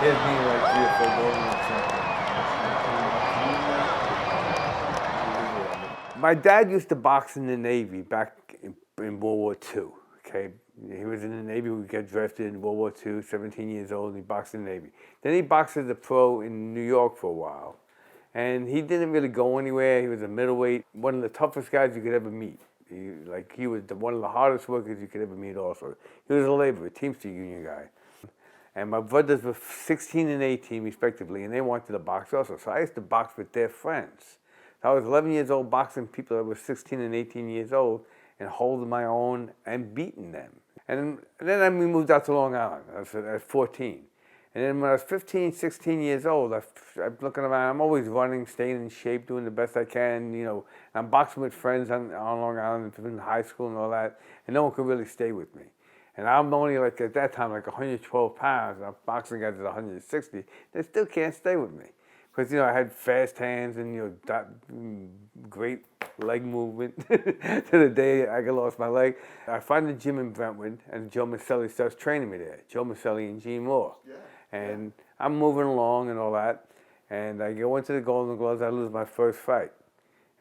Here's me like 3 or 4 golden champions. My dad used to box in the Navy back in World War II. Okay, he was in the Navy. We got drafted in World War II. 17 years old, and he boxed in the Navy. Then he boxed as a pro in New York for a while, and he didn't really go anywhere. He was a middleweight, one of the toughest guys you could ever meet. He was one of the hardest workers you could ever meet. Also, he was a laborer, Teamster union guy. And my brothers were 16 and 18 respectively, and they wanted to box also. So I used to box with their friends. So I was 11 years old boxing people that were 16 and 18 years old and holding my own and beating them. And then we moved out to Long Island. I was at 14. And then when I was 15, 16 years old, I'm looking around. I'm always running, staying in shape, doing the best I can. You know, I'm boxing with friends on Long Island in high school and all that, and no one could really stay with me. And I'm only like at that time like 112 pounds. And I'm boxing guys at 160. They still can't stay with me because I had fast hands and great leg movement to the day I lost my leg. I find the gym in Brentwood, and Joe Maselli starts training me there. Joe Maselli and Gene Moore. Yeah. And I'm moving along and all that. And I go into the Golden Gloves. I lose my first fight.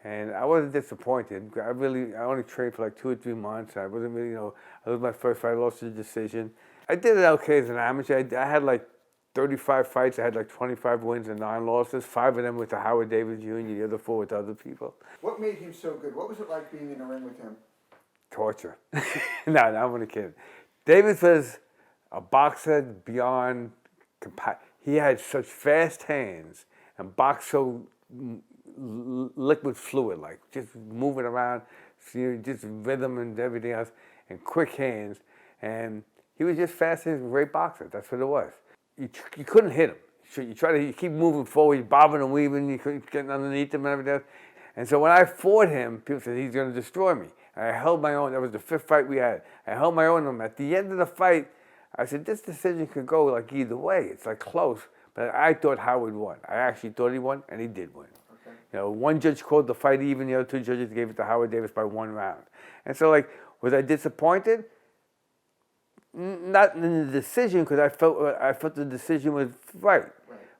And I wasn't disappointed. I only trained for like 2 or 3 months. I wasn't really, I lose my first fight, I lost the decision. I did it okay as an amateur. I had like 35 fights. I had like 25 wins and 9 losses. 5 of them with the Howard Davis Jr., the other 4 with other people. What made him so good? What was it like being in the ring with him? Torture. No, I'm only kidding. Davis was a boxer beyond he had such fast hands and boxed so liquid fluid, like just moving around, just rhythm and everything else, and quick hands. And he was just fast and a great boxer. That's what it was. You couldn't hit him. So you keep moving forward, bobbing and weaving, you couldn't get underneath him and everything else. And so when I fought him, people said he's going to destroy me. And I held my own. That was the 5th fight we had. I held my own on him. At the end of the fight, I said, this decision could go like either way. It's like close. But I thought Howard won. I actually thought he won, and he did win. Okay. One judge called the fight even. The other 2 judges gave it to Howard Davis by 1 round. And so, was I disappointed? Not in the decision, because I felt the decision was right.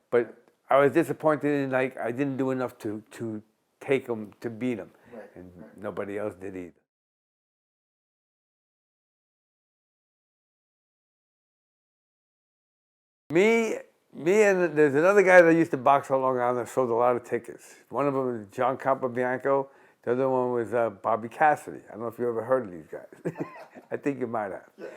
But I was disappointed in I didn't do enough to take him, to beat him. And nobody else did either. Me and there's another guy that used to box on Long Island that sold a lot of tickets. One of them was John Capobianco. The other one was Bobby Cassidy. I don't know if you ever heard of these guys. I think you might have. Yeah.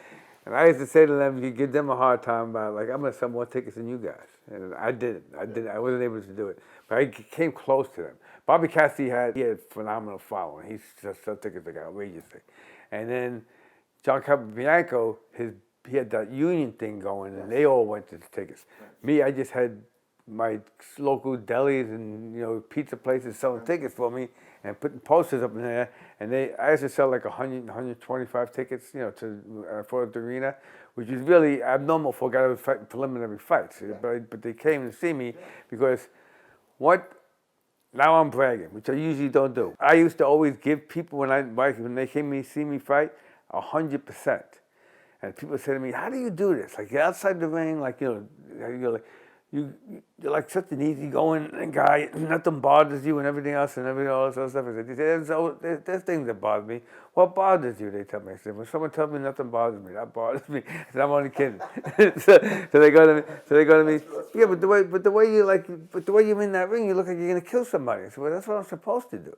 And I used to say to them, you give them a hard time about I'm going to sell more tickets than you guys. And I didn't. I wasn't able to do it. But I came close to them. Bobby Cassidy had a phenomenal following. He sold tickets like outrageously. And then John Capobianco, he had that union thing going, and they all went to the tickets. Me, I just had my local delis and pizza places selling tickets for me and putting posters up in there. And I used to sell like 100, 125 tickets, for the arena, which is really abnormal for a guy who was fighting preliminary fights. But they came to see me because now I'm bragging, which I usually don't do. I used to always give people when they came to see me fight 100%. And people say to me, "How do you do this? Like you're outside the ring, you're like such an easygoing guy. Nothing bothers you, and everything else, and all this other stuff." I said, "There's things that bother me. What bothers you?" They tell me. I said, "When someone tells me nothing bothers me, that bothers me." I said, "I'm only kidding." so they go to me. Yeah, but the way you're in that ring, you look like you're gonna kill somebody. I said, "Well, that's what I'm supposed to do."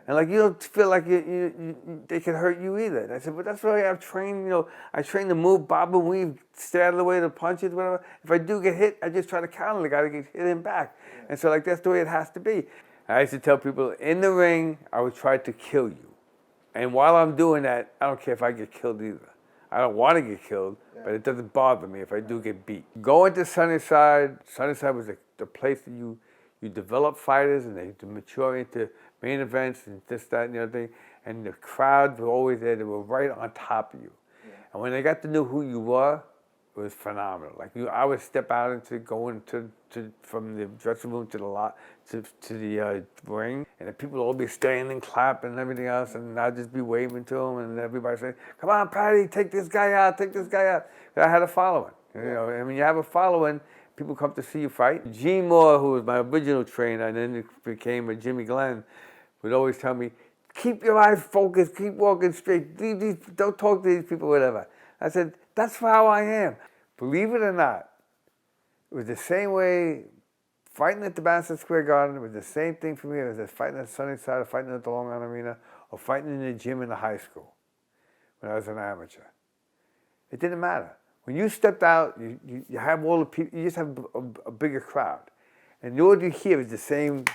And you don't feel like they can hurt you either. And I said, but that's why I've trained, I train to move, bob and weave, stay out of the way of the punches, whatever. If I do get hit, I just try to counter the guy to get hit in back. Yeah. And so that's the way it has to be. I used to tell people, in the ring, I would try to kill you. And while I'm doing that, I don't care if I get killed either. I don't want to get killed, but it doesn't bother me if I do get beat. Going to Sunnyside was the place that you develop fighters and they mature into main events and this, that, and the other thing. And the crowds were always there. They were right on top of you. Yeah. And when they got to know who you were, it was phenomenal. I would step out from the dressing room to the ring, and the people would all be standing, clapping, and everything else, and I'd just be waving to them, and everybody saying, "Come on, Paddy, take this guy out, take this guy out." I had a following. And when you have a following, people come to see you fight. Gene Moore, who was my original trainer and then became a Jimmy Glenn, would always tell me, keep your eyes focused, keep walking straight, don't talk to these people, whatever. I said, that's how I am. Believe it or not, it was the same way fighting at the Madison Square Garden. It was the same thing for me. It was fighting at Sunnyside, or fighting at the Long Island Arena, or fighting in the gym in the high school when I was an amateur. It didn't matter. When you stepped out, you have all the people, you just have a bigger crowd. And all you hear is the same,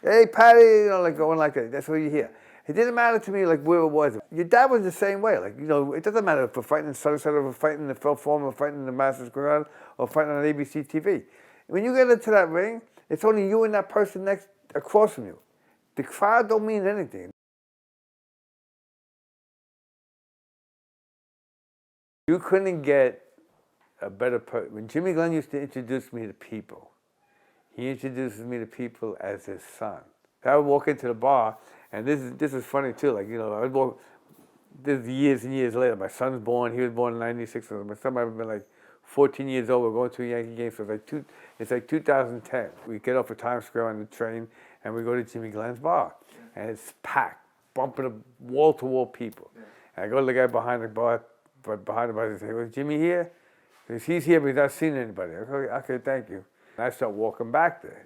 hey, Paddy, you know, like going like that. That's what you hear. It didn't matter to me like where it was. Your dad was the same way. Like, you know, it doesn't matter if we're fighting in Sunnyside, or we're fighting in the Phil Foreman, or fighting in the Madison Square Garden, or fighting on ABC TV. When you get into that ring, it's only you and that person across from you. The crowd don't mean anything. You couldn't get a better person. When Jimmy Glenn used to introduce me to people, he introduces me to people as his son. I would walk into the bar, and this is funny too. Like, you know, I would walk. This is years and years later. My son's born. He was born in '96. So my son might have been like 14 years old. We're going to a Yankee game. So it's like 2010. We get off of Times Square on the train, and we go to Jimmy Glenn's bar, and it's packed, bumping up wall-to-wall people. And I go to the guy behind the bar. But behind the bar, I say, "Was Jimmy here?" He says, "He's here, but he's not seen anybody." Okay, thank you. And I start walking back there.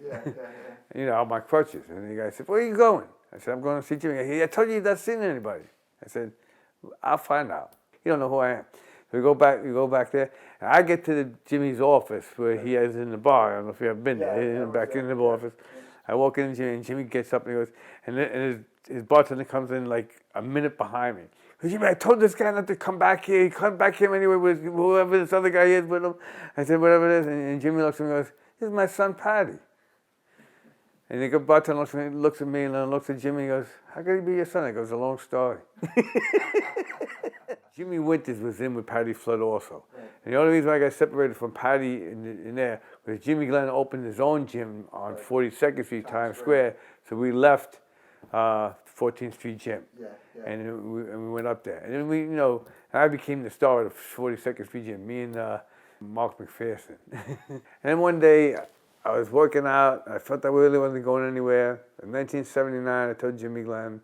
You know, on my crutches. And the guy said, "Where are you going?" I said, "I'm going to see Jimmy." I told you he's not seen anybody. I said, "I'll find out. You don't know who I am." So we go back there, and I get to Jimmy's office where he is in the bar. I don't know if you ever been there. Back in the office. I walk in, and Jimmy gets up and he goes, and his bartender comes in like a minute behind me. He goes, "Jimmy, I told this guy not to come back here. He come back here anyway with whoever this other guy is with him." I said, "Whatever it is." And Jimmy looks at me and goes, "This is my son, Paddy." And the bartender looks at me and then looks at Jimmy and goes, "How could he be your son?" I go, "It's a long story." Jimmy Winters was in with Paddy Flood also. And the only reason why I got separated from Paddy in there was Jimmy Glenn opened his own gym on 42nd Street, Times Square. So we left 14th Street Gym. And we went up there. And then we, you know, I became the star of 42nd Street Gym, me and Mark McPherson. And then one day, I was working out. I felt I really wasn't going anywhere. In 1979, I told Jimmy Glenn,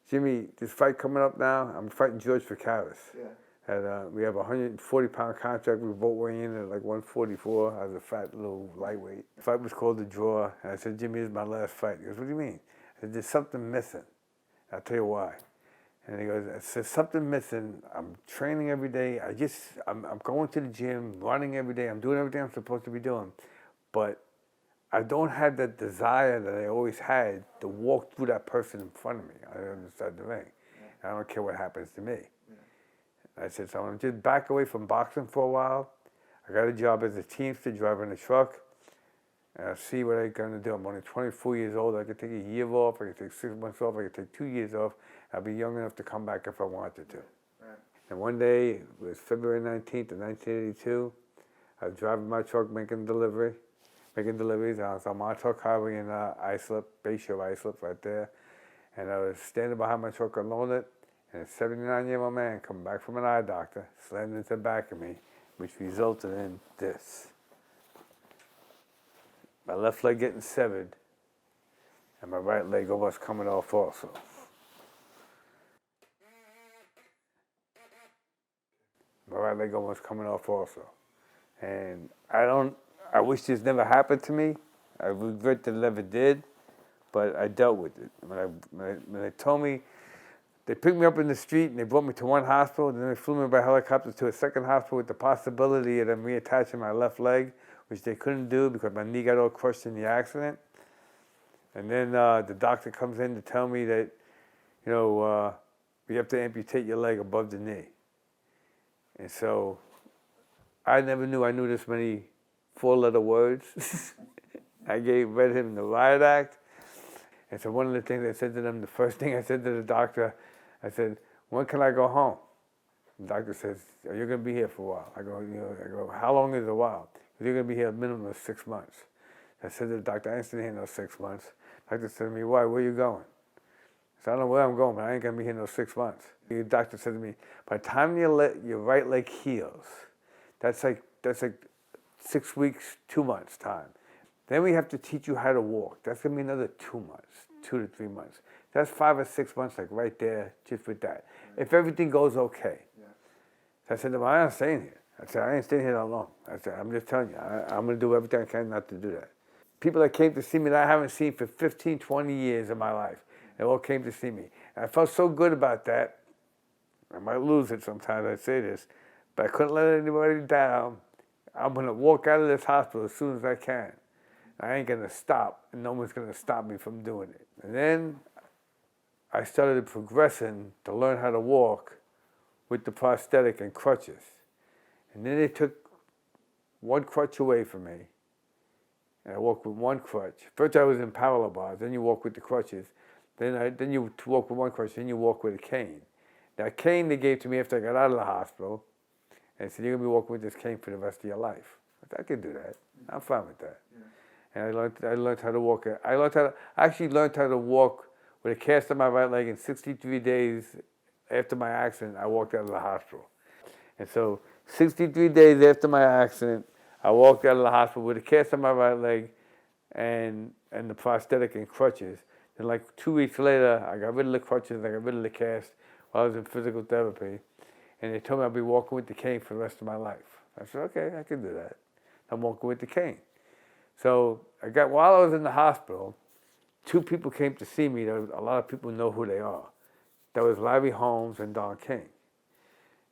"Jimmy, this fight coming up now, I'm fighting George Ficaris. We have a 140-pound contract. We both weigh in at like 144. I was a fat little lightweight. The fight was called The Draw. And I said, "Jimmy, this is my last fight." He goes, "What do you mean?" I said, "There's something missing. I'll tell you why." And he goes, "I said, something missing. I'm training every day. I'm going to the gym, running every day. I'm doing everything I'm supposed to be doing. But I don't have that desire that I always had to walk through that person in front of me inside the ring. I don't care what happens to me." I said, "So I'm going to just back away from boxing for a while. I got a job as a teamster driving a truck. And I'll see what I'm going to do. I'm only 24 years old. I could take a year off. I could take 6 months off. I could take 2 years off. I'll be young enough to come back if I wanted to." And one day, it was February 19th of 1982. I was driving my truck making deliveries. I was on Montauk Highway in Islip, Bayshore Islip right there. And I was standing behind my truck alone, and a 79-year-old man come back from an eye doctor, slammed into the back of me, which resulted in this. My left leg getting severed, and my right leg almost coming off also. My right leg almost coming off also. And I wish this never happened to me. I regret that it never did, but I dealt with it. When they told me, they picked me up in the street and they brought me to one hospital, and then they flew me by helicopter to a second hospital with the possibility of them reattaching my left leg, which they couldn't do because my knee got all crushed in the accident. And then the doctor comes in to tell me that, you know, we have to amputate your leg above the knee. And so I never knew I knew this many 4-letter words. I read him the riot act. And so one of the things I said to them, the first thing I said to the doctor, I said, "When can I go home?" The doctor says, "Oh, you're going to be here for a while." I go, "How long is a while?" "You're going to be here a minimum of 6 months." I said to the doctor, "I ain't staying here no 6 months." The doctor said to me, "Why? Where you going?" I said, "I don't know where I'm going, but I ain't going to be here no 6 months." The doctor said to me, "By the time your right leg heals, that's like 6 weeks, 2 months time. Then we have to teach you how to walk. That's going to be another 2 months, 2 to 3 months. That's 5 or 6 months, like right there, just with that. If everything goes okay. So I said, well, I'm not staying here. I said, I ain't staying here that long. I said, I'm just telling you, I'm going to do everything I can not to do that. People that came to see me that I haven't seen for 15, 20 years of my life, they all came to see me. And I felt so good about that. I might lose it sometimes, I say this, but I couldn't let anybody down. I'm going to walk out of this hospital as soon as I can. I ain't going to stop, and no one's going to stop me from doing it. And then I started progressing to learn how to walk with the prosthetic and crutches. And then they took one crutch away from me, and I walked with one crutch. First I was in parallel bars, then you walk with the crutches. Then you walk with one crutch, then you walk with a cane. Now, a cane they gave to me after I got out of the hospital, and said, you're going to be walking with this cane for the rest of your life. I could do that. I'm fine with that. Yeah. And I learned how to walk. I actually learned how to walk with a cast on my right leg in 63 days after my accident. I walked out of the hospital. And so 63 days after my accident, I walked out of the hospital with a cast on my right leg and the prosthetic and crutches. And like 2 weeks later, I got rid of the crutches, I got rid of the cast while I was in physical therapy. And they told me I'd be walking with the cane for the rest of my life. I said, okay, I can do that. I'm walking with the cane. So while I was in the hospital, 2 people came to see me. A lot of people know who they are. That was Larry Holmes and Don King.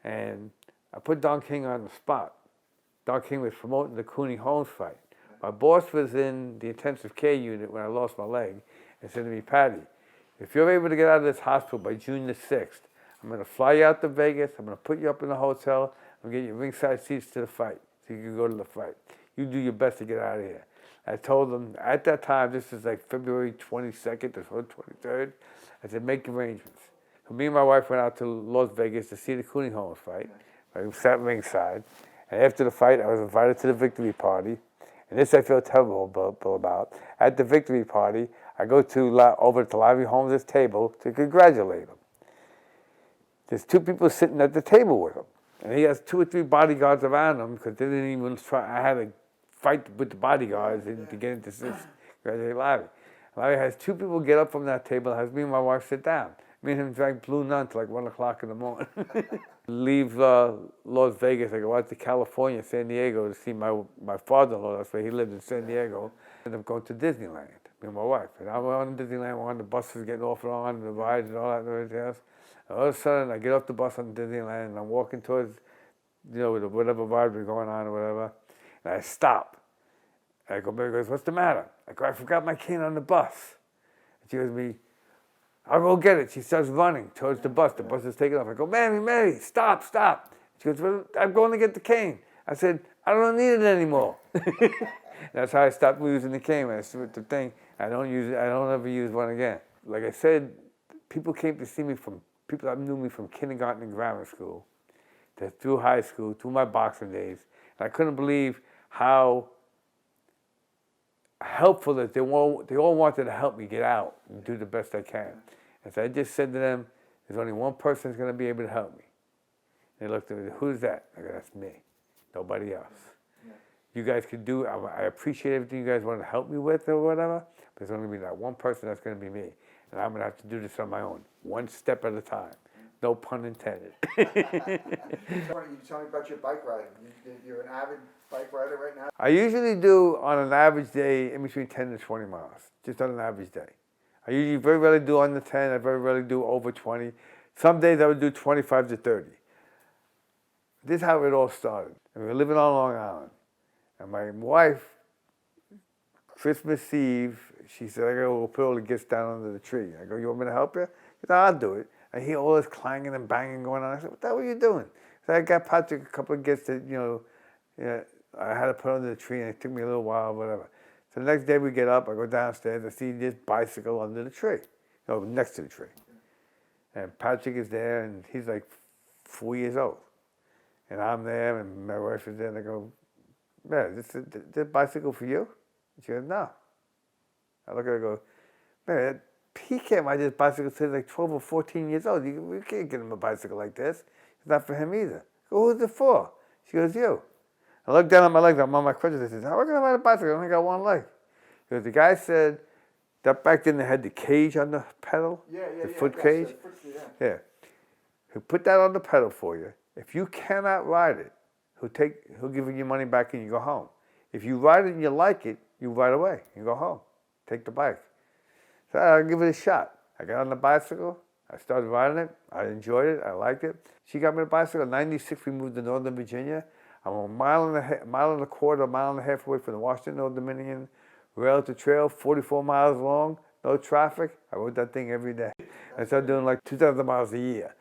And I put Don King on the spot. Don King was promoting the Cooney Holmes fight. My boss was in the intensive care unit when I lost my leg and said to me, Paddy, if you're able to get out of this hospital by June the 6th, I'm going to fly you out to Vegas, I'm going to put you up in a hotel, I'm going to get you ringside seats to the fight so you can go to the fight. You do your best to get out of here. I told them, at that time, this is like February 22nd or 23rd, I said, make arrangements. So me and my wife went out to Las Vegas to see the Cooney Holmes fight. I sat ringside. And after the fight, I was invited to the victory party. And this I feel terrible about. At the victory party, I go over to Larry Holmes' table to congratulate him. There's 2 people sitting at the table with him. And he has 2 or 3 bodyguards around him because they didn't even try. I had to fight with the bodyguards to get into this. Congratulate Larry. Larry has 2 people get up from that table, has me and my wife sit down. Me and him drank Blue Nun till like 1 o'clock in the morning. Leave Las Vegas, I go out to California, San Diego to see my father-in-law. That's where he lived in San Diego. Ended up going to Disneyland, me and my wife. And I went on to Disneyland, we're on the buses getting off and on, the rides and all that and everything else. And all of a sudden, I get off the bus on Disneyland and I'm walking towards, whatever ride was going on or whatever. And I stop. And I go, Mary goes, what's the matter? I go, I forgot my cane on the bus. And she goes to me, I'll go get it. She starts running towards the bus. The bus is taking off. I go, Mary, stop. She goes, well, I'm going to get the cane. I said, I don't need it anymore. That's how I stopped using the cane. When I see the thing, I don't use it. I don't ever use one again. Like I said, people came to see me people that knew me from kindergarten and grammar school, through high school, through my boxing days. And I couldn't believe how helpful that they all wanted to help me get out and do the best I can. And so I just said to them, there's only one person that's going to be able to help me. And they looked at me, who's that? I go, that's me, nobody else. Yeah. You guys could do, I appreciate everything you guys want to help me with or whatever, but there's only going to be that one person that's going to be me. And I'm going to have to do this on my own, one step at a time. No pun intended. You tell me about your bike riding. You're an avid bike rider right now? I usually do, on an average day, in between 10 to 20 miles, just on an average day. I usually very rarely do under 10, I very rarely do over 20. Some days I would do 25 to 30. This is how it all started. And we were living on Long Island. And my wife, Christmas Eve, she said, I gotta put all the gifts down under the tree. I go, you want me to help you? She said, I'll do it. I hear all this clanging and banging going on. I said, what the hell are you doing? So I got Patrick a couple of gifts that, I had to put under the tree, and it took me a little while, whatever. So the next day we get up, I go downstairs, I see this bicycle under the tree, next to the tree. And Patrick is there, and he's like 4 years old. And I'm there, and my wife is there, and I go, man, is this bicycle for you? And she goes, no. I look at her and go, man, he can't ride this bicycle till he's like 12 or 14 years old. We can't get him a bicycle like this. It's not for him either. I go, who's it for? She goes, you. I looked down at my legs. I'm on my crutches. I said, how am I going to ride a bicycle? I only got one leg. Because the guy said that back then they had the cage on the pedal. The foot cage. Yeah. He'll put that on the pedal for you. If you cannot ride it, he'll give you your money back and you go home. If you ride it and you like it, you ride away. You go home. Take the bike. So I'll give it a shot. I got on the bicycle. I started riding it. I enjoyed it. I liked it. She got me the bicycle. In '96, we moved to Northern Virginia. I'm a mile and a quarter, a mile and a half away from the Washington Old Dominion rail to trail, 44 miles long, no traffic. I rode that thing every day. I started doing like 2,000 miles a year.